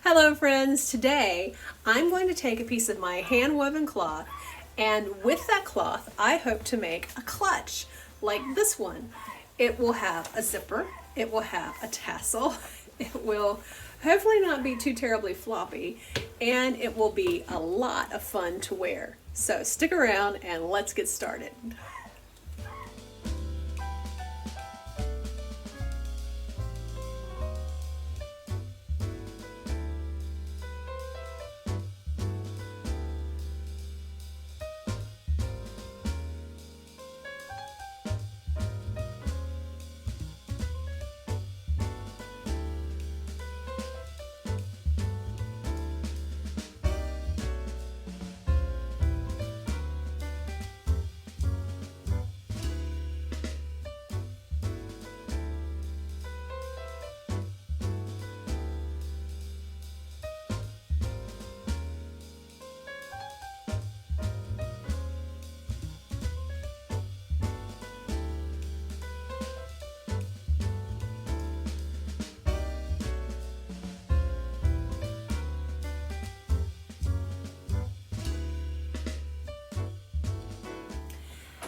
Hello friends, today I'm going to take a piece of my hand-woven cloth, and with that cloth I hope to make a clutch like this one. It will have a zipper, it will have a tassel, it will hopefully not be too terribly floppy, and it will be a lot of fun to wear. So stick around and let's get started.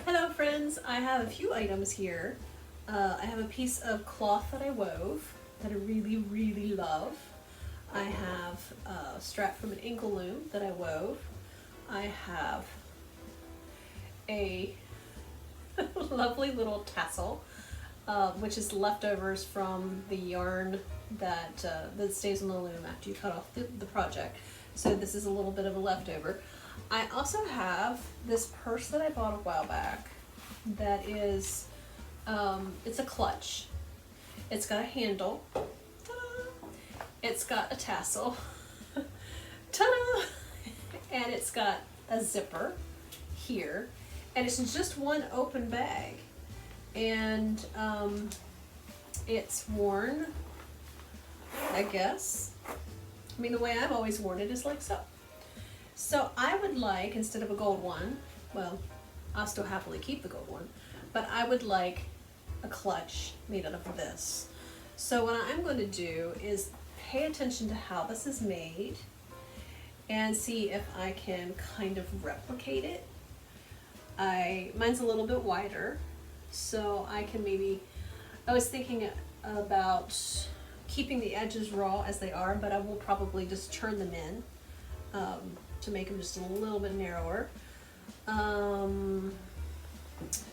Hello friends, I have a few items here. I have a piece of cloth that I wove that I really love. I have a strap from an ankle loom that I wove. I have a lovely little tassel, which is leftovers from the yarn that stays on the loom after you cut off the project. So this is a little bit of a leftover. I also have this purse that I bought a while back that is, it's a clutch. It's got a handle, ta-da! It's got a tassel, ta-da! And it's got a zipper here, and it's just one open bag. And it's worn, I guess. I mean, the way I've always worn it is like so. So I would like, instead of a gold one, well, I'll still happily keep the gold one, but I would like a clutch made out of this. So what I'm going to do is pay attention to how this is made and see if I can kind of replicate it. Mine's a little bit wider, so I can maybe, I was thinking about keeping the edges raw as they are, but I will probably just turn them in to make them just a little bit narrower. And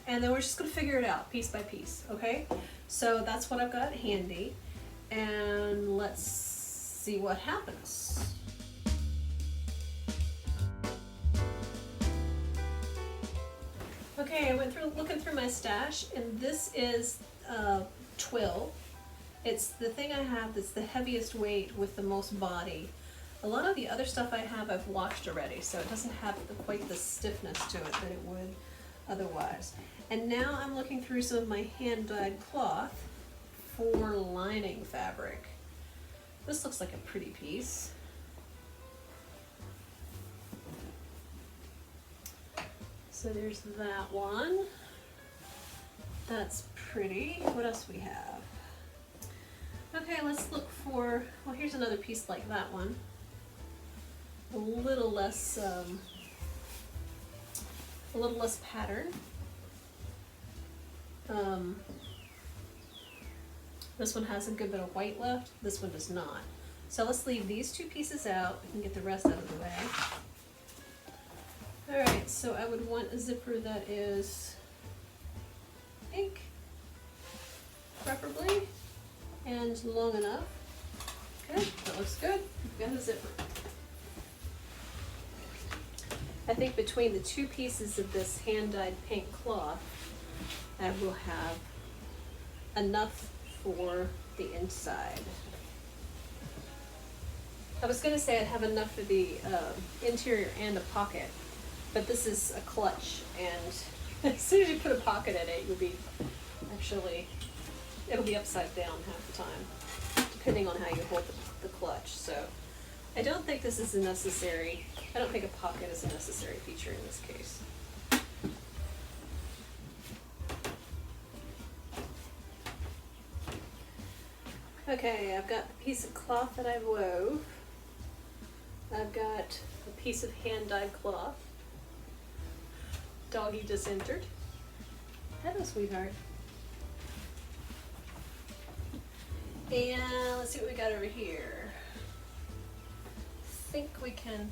then we're just going to figure it out piece by piece, okay? So that's what I've got handy, and let's see what happens. Okay, I went through looking through my stash, and this is twill. It's the thing I have that's the heaviest weight with the most body. A lot of the other stuff I have I've washed already, so it doesn't have quite the stiffness to it that it would otherwise. And now I'm looking through some of my hand-dyed cloth for lining fabric. This looks like a pretty piece. So there's that one. That's pretty. What else we have? Okay, let's look for, well, here's another piece like that one. A little less pattern. This one has a good bit of white left. This one does not. So let's leave these two pieces out and get the rest out of the way. All right, so I would want a zipper that is pink, preferably, and long enough. Good, that looks good. We've got a zipper. I think between the two pieces of this hand-dyed pink cloth, I will have enough for the inside. I was going to say I'd have enough for the interior and a pocket, but this is a clutch, and as soon as you put a pocket in it, you'll be actually, it'll be upside down half the time, depending on how you hold the clutch. So I don't think this is a necessary, I don't think a pocket is a necessary feature in this case. Okay, I've got the piece of cloth that I wove. I've got a piece of hand-dyed cloth. Doggy just entered. Hello, sweetheart. And let's see what we got over here. I think we can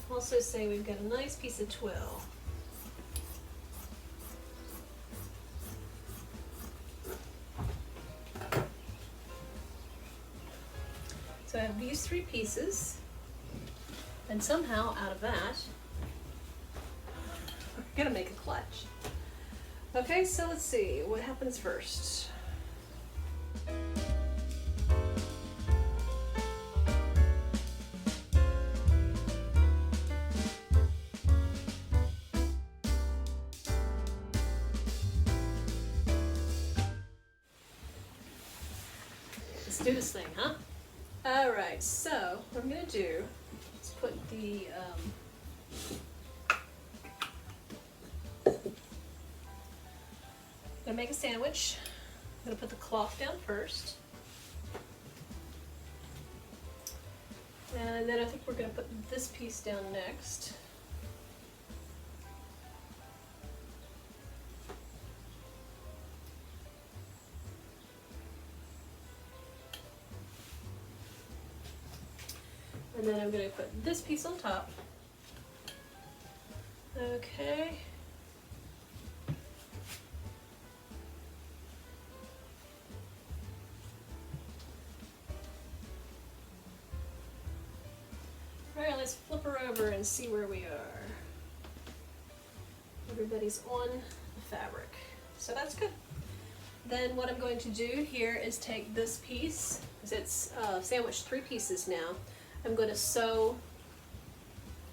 also say we've got a nice piece of twill. So I have these 3 pieces, and somehow out of that, we're gonna make a clutch. Okay, so let's see, what happens first? Let's do this thing, huh? All right, so what I'm gonna do is put the I'm gonna make a sandwich. I'm gonna put the cloth down first. And then I think we're gonna put this piece down next. And then I'm gonna put this piece on top. Okay. Alright, let's flip her over and see where we are. Everybody's on the fabric. So that's good. Then what I'm going to do here is take this piece, because it's sandwiched 3 pieces now. I'm going to sew,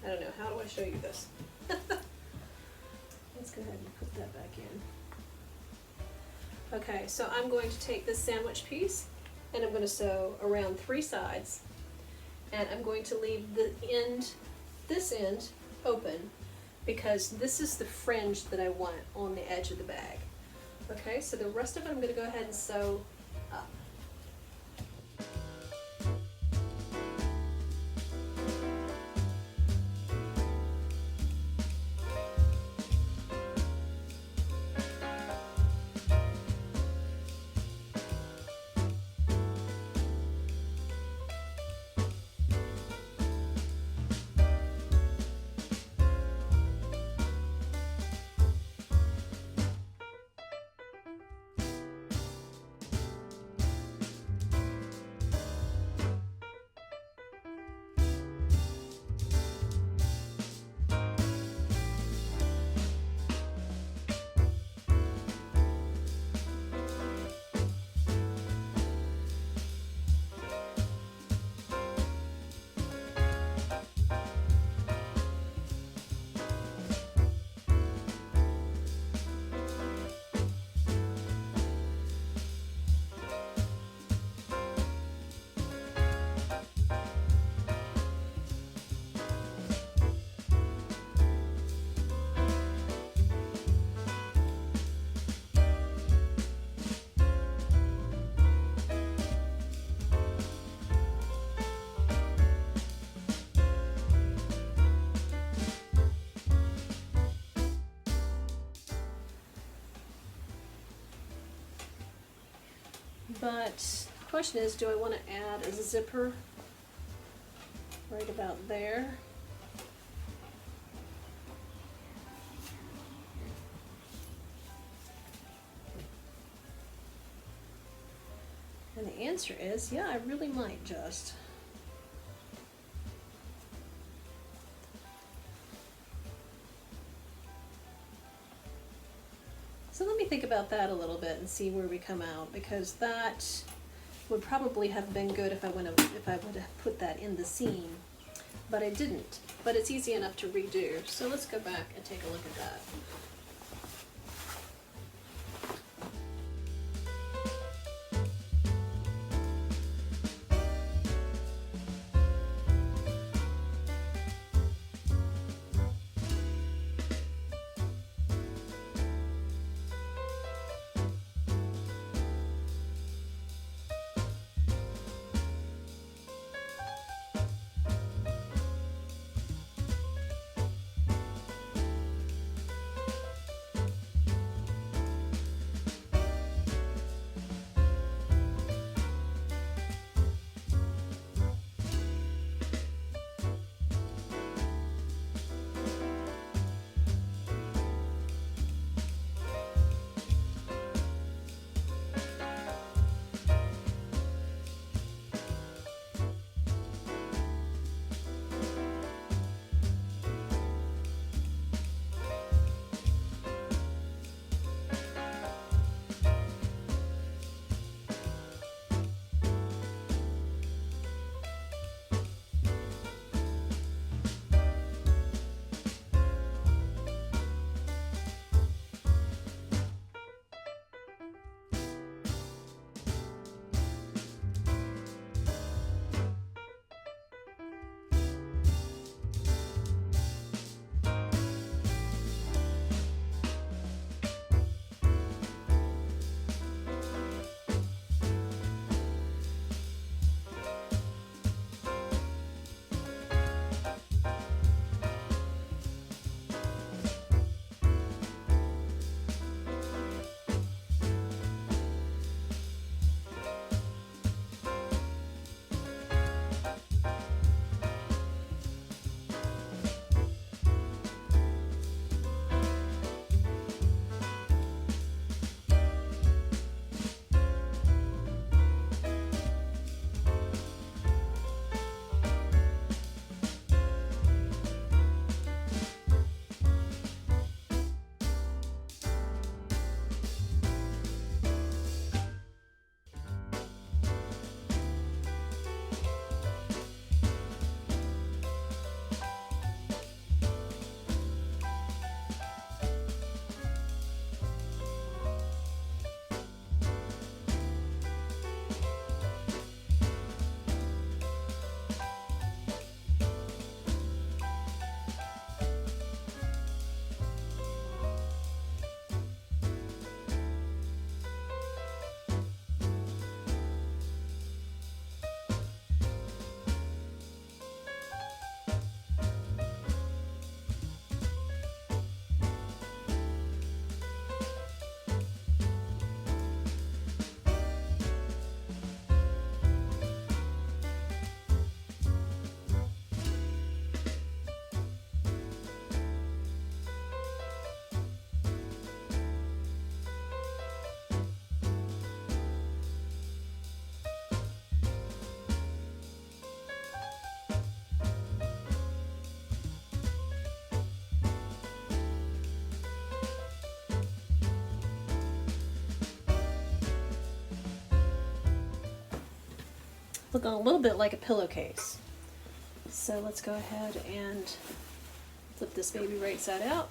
I don't know, how do I show you this? Let's go ahead and put that back in. Okay, so I'm going to take this sandwich piece and I'm going to sew around 3 sides. And I'm going to leave the end, this end, open because this is the fringe that I want on the edge of the bag. Okay, so the rest of it I'm going to go ahead and sew up. But the question is, do I want to add a zipper right about there? And the answer is, yeah, I really might just. So let me think about that a little bit and see where we come out, because that would probably have been good if I would have put that in the seam, but I didn't. But it's easy enough to redo. So let's go back and take a look at that. looking a little bit like a pillowcase. So let's go ahead and flip this baby right side out.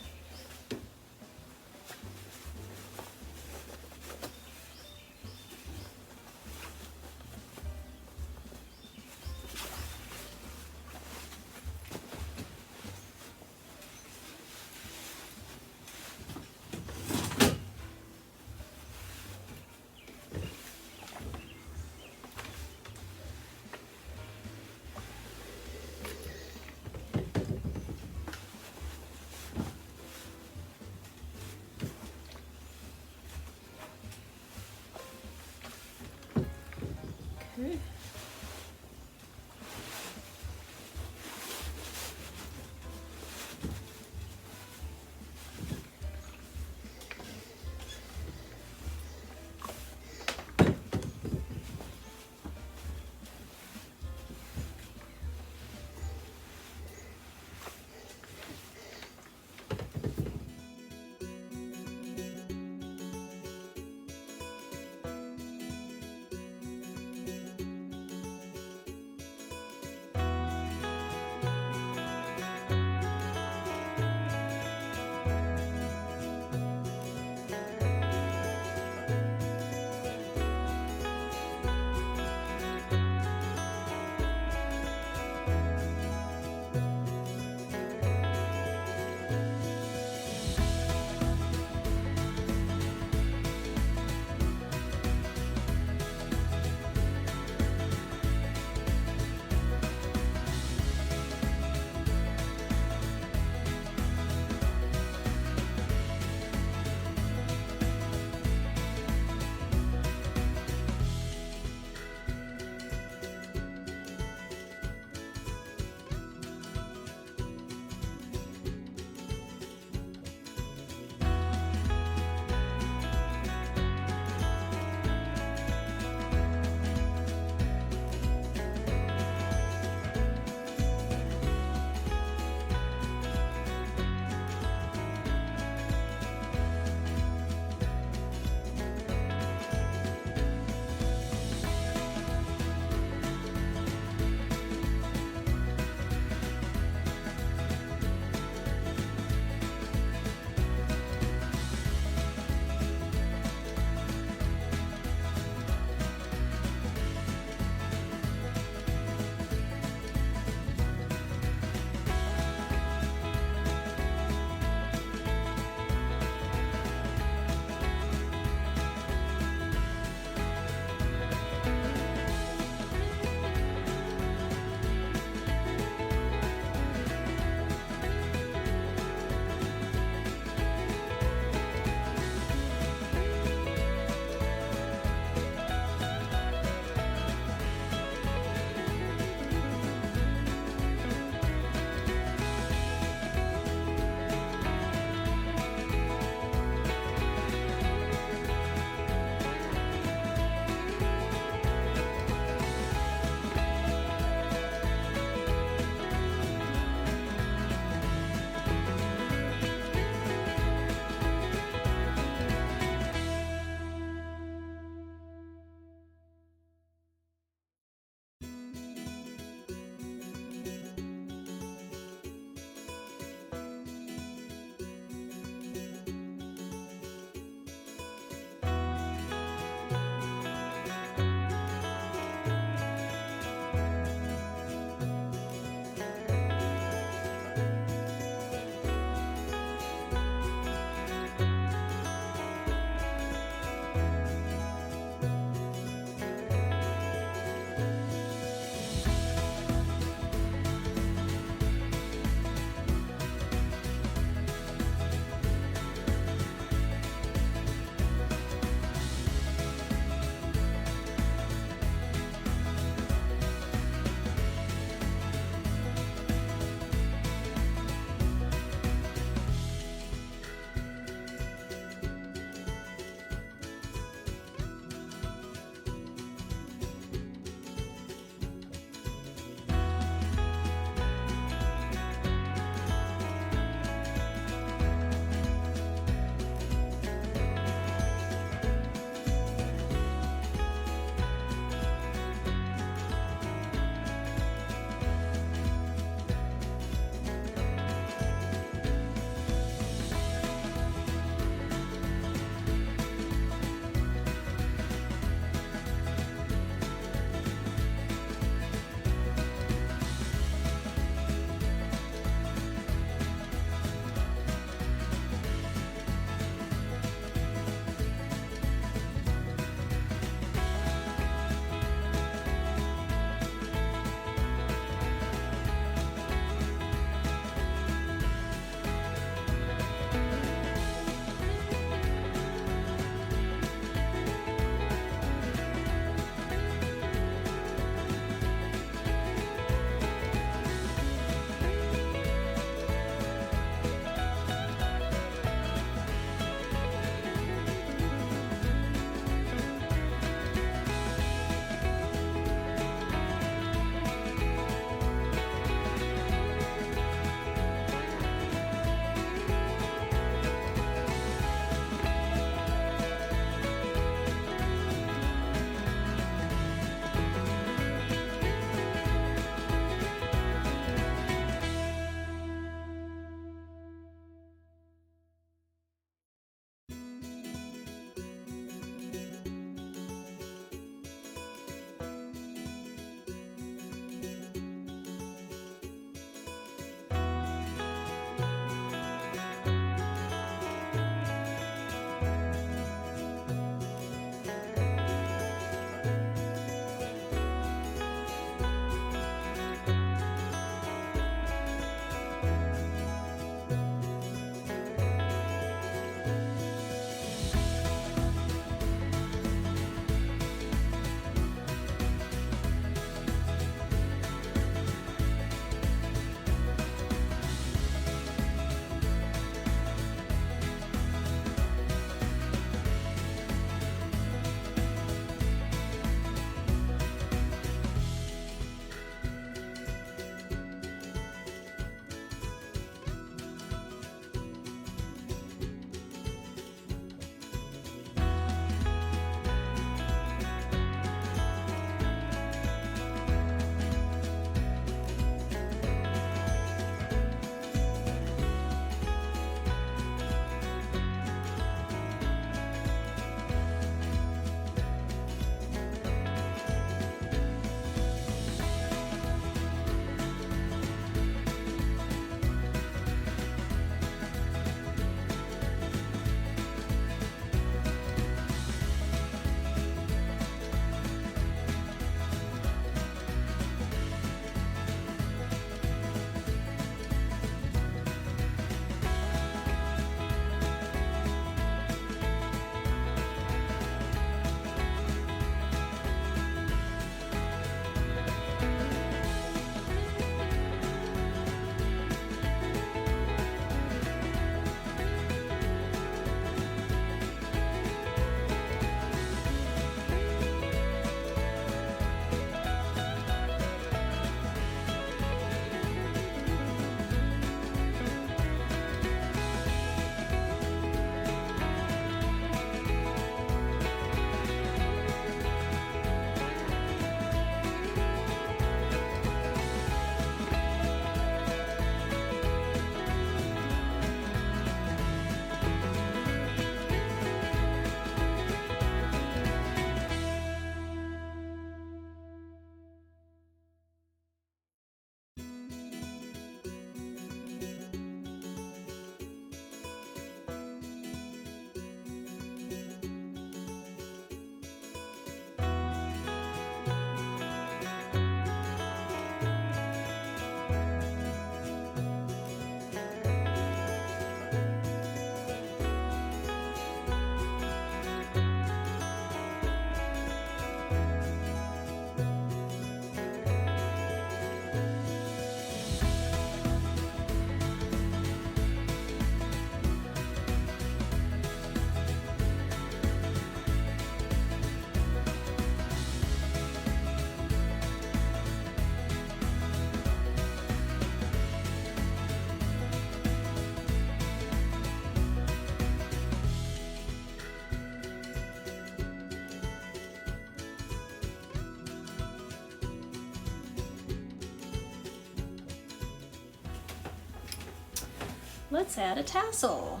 let's add a tassel.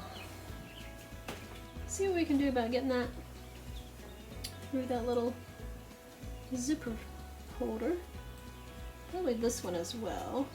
See what we can do about getting that through that little zipper holder. Probably this one as well.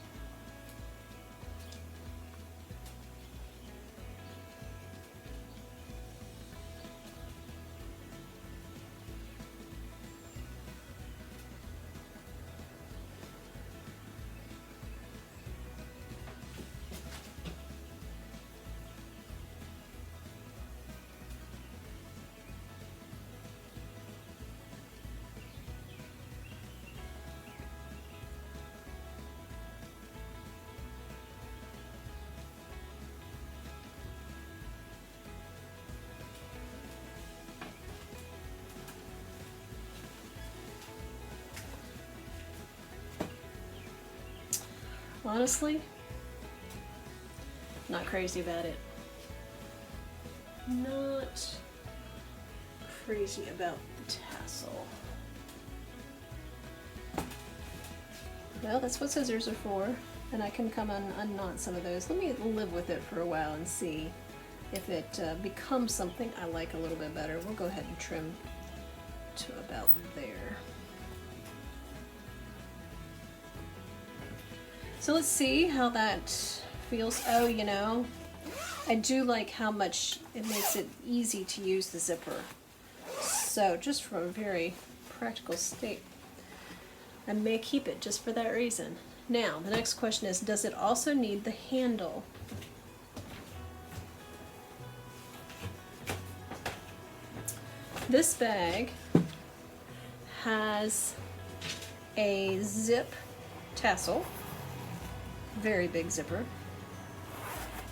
Honestly, not crazy about it. Not crazy about the tassel. Well, that's what scissors are for, and I can come and unknot some of those. Let me live with it for a while and see if it becomes something I like a little bit better. We'll go ahead and trim to about there. So let's see how that feels. Oh, you know, I do like how much it makes it easy to use the zipper. So just from a very practical state, I may keep it just for that reason. Now, the next question is, does it also need the handle? This bag has a zip tassel, very big zipper,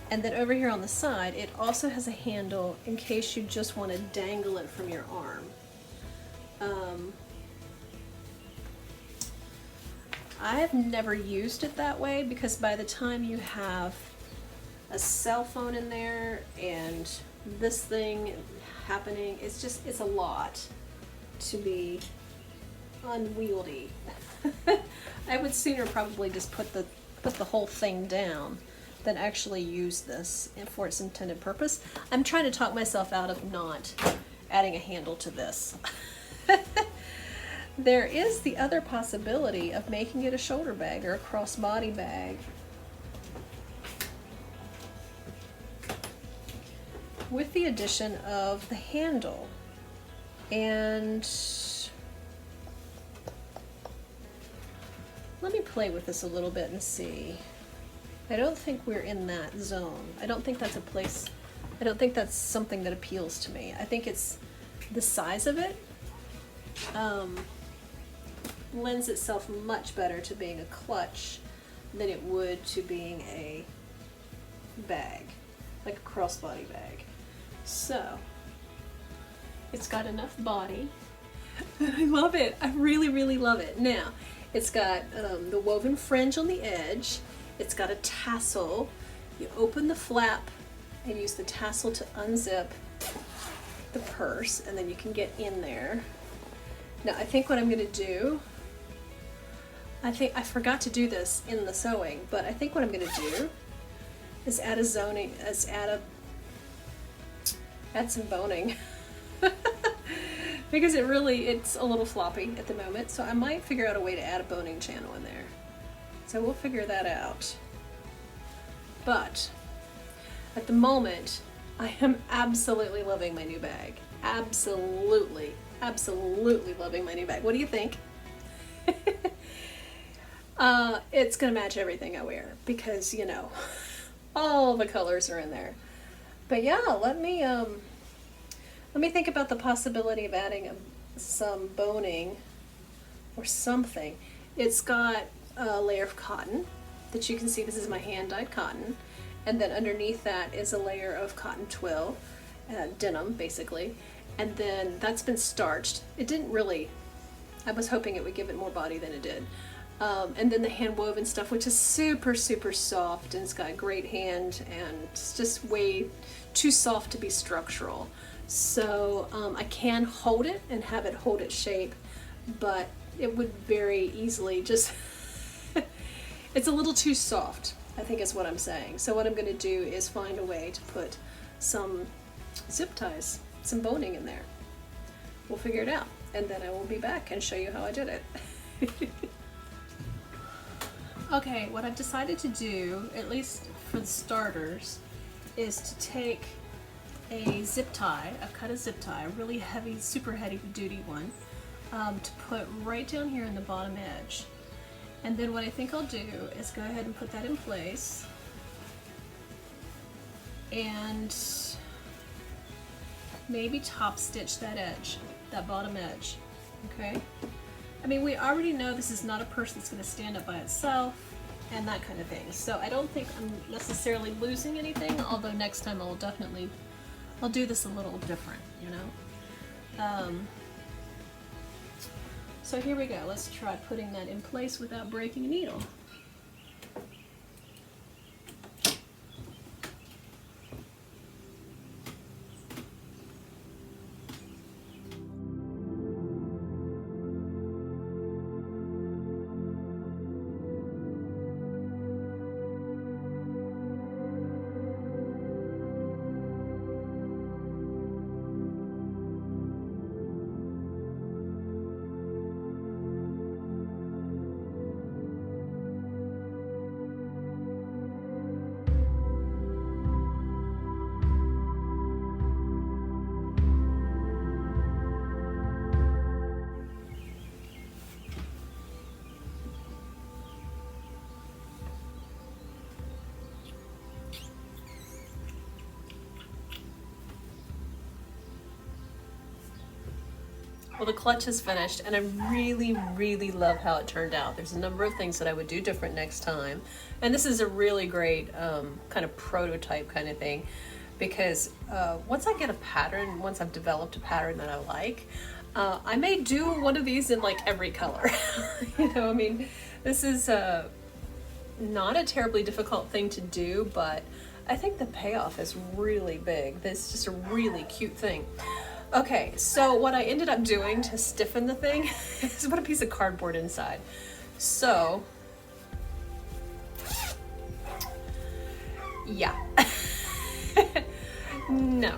and then over here on the side it also has a handle in case you just want to dangle it from your arm. I have never used it that way because by the time you have a cell phone in there and this thing happening, it's a lot to be unwieldy. I would sooner probably just put the whole thing down than actually use this for its intended purpose. I'm trying to talk myself out of not adding a handle to this. There is the other possibility of making it a shoulder bag or a crossbody bag. With the addition of the handle. And let me play with this a little bit and see. I don't think we're in that zone. I don't think that's a place, I don't think that's something that appeals to me. I think it's the size of it lends itself much better to being a clutch than it would to being a bag, like a crossbody bag. So, it's got enough body. I love it. I really, really love it. Now, it's got the woven fringe on the edge. It's got a tassel. You open the flap and use the tassel to unzip the purse, and then you can get in there. Now, I think what I'm going to do, I forgot to do this in the sewing, but I think what I'm going to do is add some boning. Because it's a little floppy at the moment, so I might figure out a way to add a boning channel in there. So we'll figure that out. But at the moment, I am absolutely loving my new bag. Absolutely, absolutely loving my new bag. What do you think? It's gonna match everything I wear because, you know, all the colors are in there. But yeah, let me think about the possibility of adding some boning or something. It's got a layer of cotton that you can see. This is my hand-dyed cotton, and then underneath that is a layer of cotton twill, denim basically, and then that's been starched. It didn't really, I was hoping it would give it more body than it did. And then the hand woven stuff, which is super, super soft, and it's got great hand, and it's just way too soft to be structural. So I can hold it and have it hold its shape, but it would very easily just, it's a little too soft. I think is what I'm saying. So what I'm going to do is find a way to put some zip ties, some boning in there. We'll figure it out, and then I will be back and show you how I did it. Okay, what I've decided to do, at least for the starters, is to take a zip tie. I've cut a zip tie, a really heavy, super heavy duty one, to put right down here in the bottom edge. And then what I think I'll do is go ahead and put that in place and maybe top stitch that edge, that bottom edge, okay? I mean, we already know this is not a purse that's going to stand up by itself and that kind of thing. So I don't think I'm necessarily losing anything, although next time I'll do this a little different, you know? So here we go. Let's try putting that in place without breaking a needle. Well, the clutch is finished, and I really, really love how it turned out. There's a number of things that I would do different next time. And this is a really great kind of prototype kind of thing, because once I get a pattern, once I've developed a pattern that I like, I may do one of these in like every color. You know, I mean, this is not a terribly difficult thing to do, but I think the payoff is really big. This is just a really cute thing. Okay, so what I ended up doing to stiffen the thing is put a piece of cardboard inside. So, yeah. No,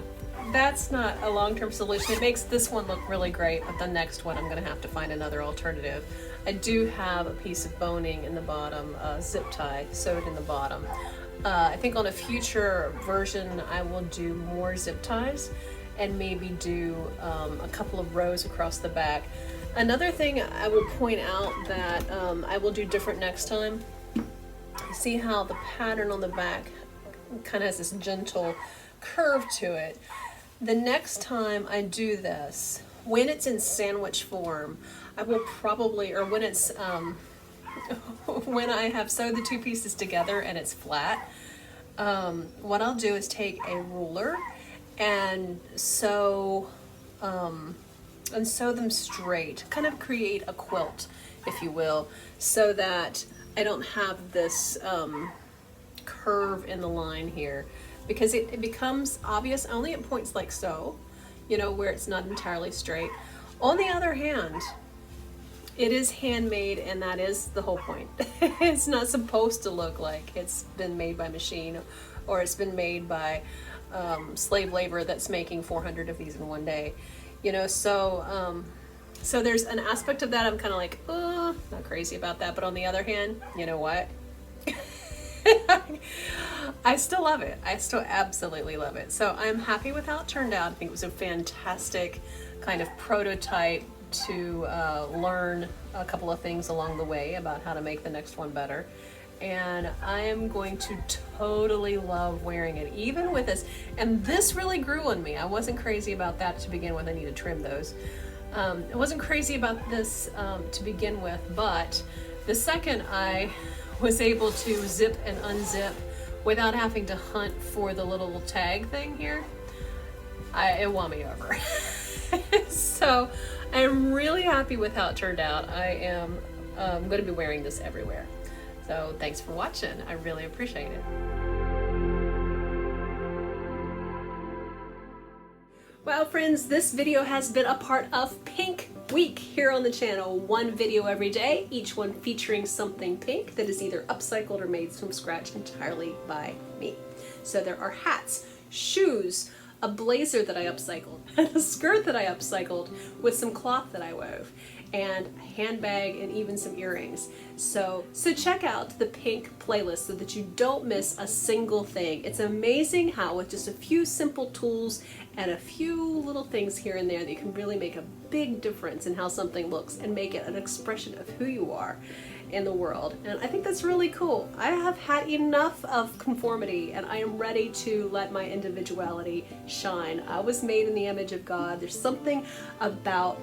that's not a long-term solution. It makes this one look really great, but the next one I'm gonna have to find another alternative. I do have a piece of boning in the bottom, zip tie sewed in the bottom. I think on a future version I will do more zip ties and maybe do a couple of rows across the back. Another thing I will point out that I will do different next time, see how the pattern on the back kind of has this gentle curve to it. The next time I do this, when it's in sandwich form, I will probably, or when it's, when I have sewed the two pieces together and it's flat, what I'll do is take a ruler and sew them straight, kind of create a quilt, if you will, so that I don't have this curve in the line here, because it becomes obvious only at points like so, you know, where it's not entirely straight. On the other hand, it is handmade, and that is the whole point. It's not supposed to look like it's been made by machine, or it's been made by slave labor that's making 400 of these in one day, you know. So so there's an aspect of that I'm kind of like, oh, not crazy about that. But on the other hand, you know what? I still love it. I still absolutely love it. So I'm happy with how it turned out. I think it was a fantastic kind of prototype to learn a couple of things along the way about how to make the next one better. And I am going to totally love wearing it, even with this. And this really grew on me. I wasn't crazy about that to begin with. I need to trim those. I wasn't crazy about this to begin with, but the second I was able to zip and unzip without having to hunt for the little tag thing here, it won me over. So I'm really happy with how it turned out. I am going to be wearing this everywhere. So thanks for watching. I really appreciate it. Well, friends, this video has been a part of Pink week here on the channel. One video every day, each one featuring something pink that is either upcycled or made from scratch entirely by me. So there are hats, shoes, a blazer that I upcycled, and a skirt that I upcycled with some cloth that I wove, and a handbag and even some earrings. So check out the pink playlist so that you don't miss a single thing. It's amazing how with just a few simple tools and a few little things here and there that you can really make a big difference in how something looks and make it an expression of who you are in the world. And I think that's really cool. I have had enough of conformity and I am ready to let my individuality shine. I was made in the image of God. There's something about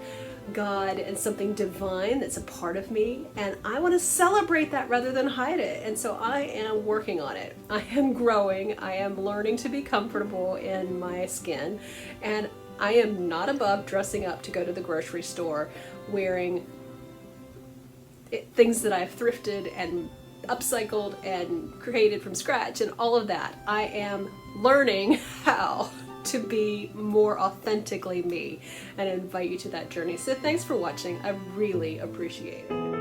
God and something divine that's a part of me, and I want to celebrate that rather than hide it. And so I am working on it. I am growing. I am learning to be comfortable in my skin, and I am not above dressing up to go to the grocery store wearing things that I've thrifted and upcycled and created from scratch and all of that. I am learning how to be more authentically me and invite you to that journey. So thanks for watching. I really appreciate it.